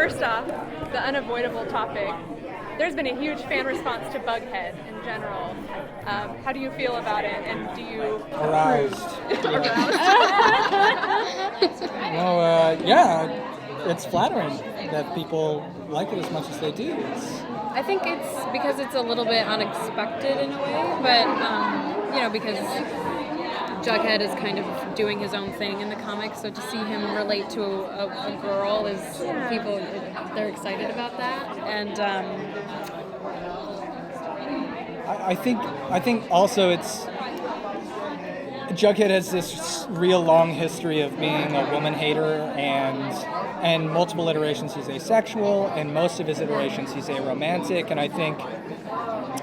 First off, the unavoidable topic. There's been a huge fan response to Bughead in general. How do you feel about it, and do you... Aroused. It's flattering that people like it as much as they do. I think it's because it's a little bit unexpected in a way, but, because Jughead is kind of doing his own thing in the comics, so to see him relate to a girl is, people, they're excited about that, and... I think also it's... Jughead has this real long history of being a woman hater, and multiple iterations he's asexual, and most of his iterations he's aromantic, and I think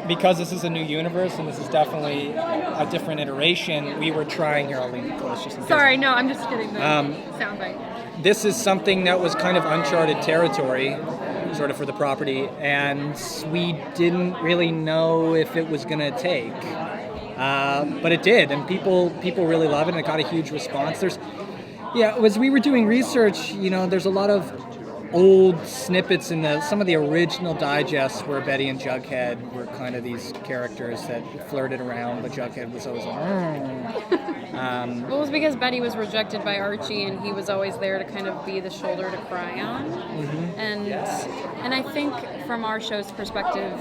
because this is a new universe and this is definitely a different iteration, we were trying here. I'll lean close just in case. Sorry, no, I'm just getting the soundbite. This is something that was kind of uncharted territory, sort of for the property, and we didn't really know if it was going to take. But it did, and people really love it, and it got a huge response. As we were doing research, there's a lot of old snippets in some of the original digests where Betty and Jughead were kind of these characters that flirted around, but Jughead was always like, Well, it was because Betty was rejected by Archie, and he was always there to kind of be the shoulder to cry on. Mm-hmm. And I think from our show's perspective,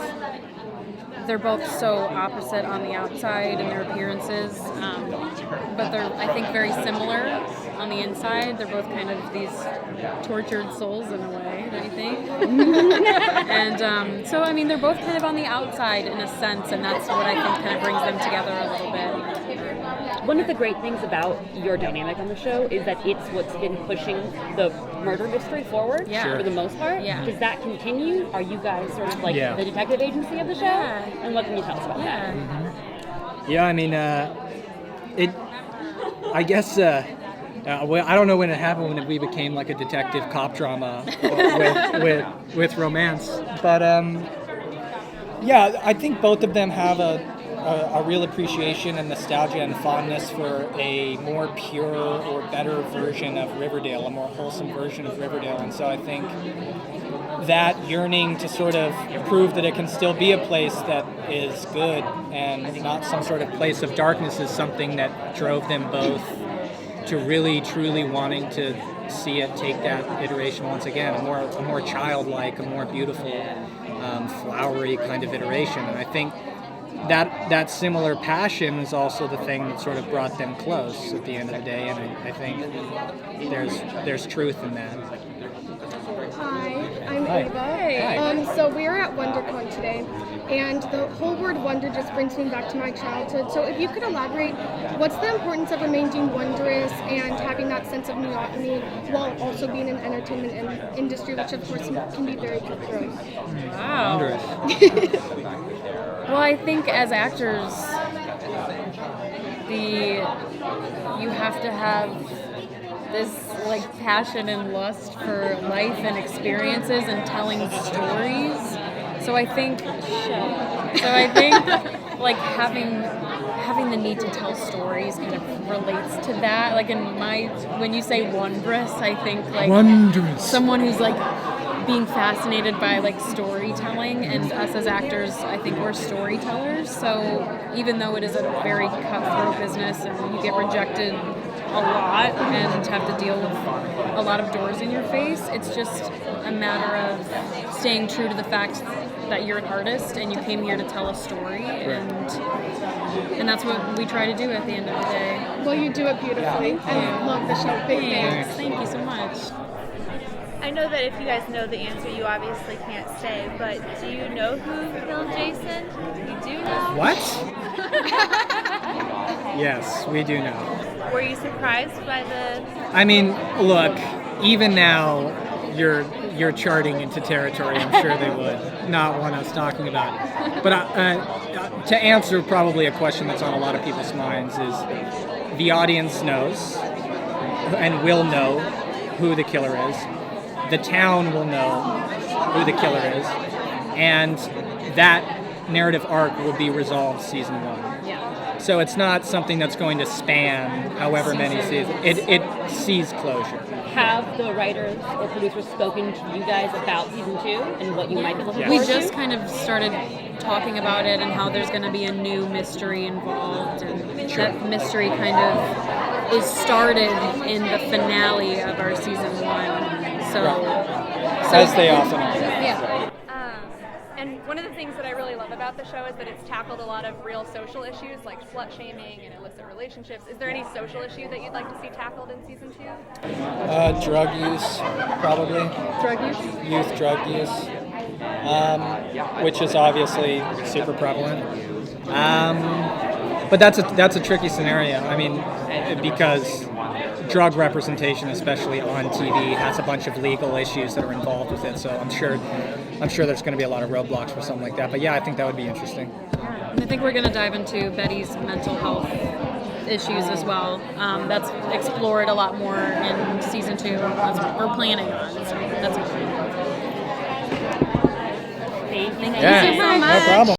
they're both so opposite on the outside in their appearances, but they're, I think, very similar on the inside. They're both kind of these tortured souls in a way, don't you think? And so, they're both kind of on the outside in a sense, and that's what I think kind of brings them together a little bit. One of the great things about your dynamic on the show is that it's what's been pushing the murder mystery forward for the most part. Yeah. Does that continue? Are you guys sort of like the detective agency of the show? Yeah. And what can you tell us about that? Mm-hmm. I guess... I don't know when it happened, when we became like a detective cop drama with romance. But I think both of them have a real appreciation and nostalgia and fondness for a more pure or better version of Riverdale, a more wholesome version of Riverdale. And so I think that yearning to sort of prove that it can still be a place that is good and not some sort of place of darkness is something that drove them both to really, truly wanting to see it take that iteration once again, a more childlike, a more beautiful, flowery kind of iteration. And I think that similar passion is also the thing that sort of brought them close at the end of the day, and I think there's truth in that. Hi, I'm Ava. Hi. So we are at WonderCon today, and the whole word wonder just brings me back to my childhood. So if you could elaborate, what's the importance of remaining wondrous and having that sense of monotony while also being in entertainment industry, which of course can be very cutthroat? Wow. Wondrous. Well, I think as actors, you have to have this passion and lust for life and experiences and telling stories. So I think having the need to tell stories kind of relates to that. When you say wondrous, I think wondrous. Someone who's being fascinated by storytelling, and us as actors, I think we're storytellers. So even though it is a very cutthroat business and you get rejected a lot and have to deal with a lot of doors in your face, it's just a matter of staying true to the fact that you're an artist and you came here to tell a story, and that's what we try to do at the end of the day. Well, you do it beautifully. I love the show. Big thanks. Thank you so much. I know that if you guys know the answer, you obviously can't say, but do you know who killed Jason? You do know? What? Yes, we do know. Were you surprised by the... Look, even now, you're charting into territory I'm sure they would not want us talking about. But to answer probably a question that's on a lot of people's minds is the audience knows and will know who the killer is. The town will know who the killer is. And that narrative arc will be resolved season 1. Yeah. So it's not something that's going to span however many seasons. It sees closure. Have the writers or producers spoken to you guys about season 2 and what you might be looking We forward just to? kind of started talking about it and how there's going to be a new mystery involved, and that mystery kind of is started in the finale of our season 1. So As they often are. yeah. And one of the things that I really love about the show is that it's tackled a lot of real social issues like slut shaming and illicit relationships. Is there any social issue that you'd like to see tackled in season 2? Drug use, probably. Drug use? Youth drug use, which is obviously super prevalent. But that's a tricky scenario. I mean, because drug representation, especially on TV, has a bunch of legal issues that are involved with it. So I'm sure there's going to be a lot of roadblocks for something like that. But yeah, I think that would be interesting. And I think we're going to dive into Betty's mental health issues as well. That's explored a lot more in season 2. That's what we're planning on. So that's exciting. Thank you. Thank you so much. No problem.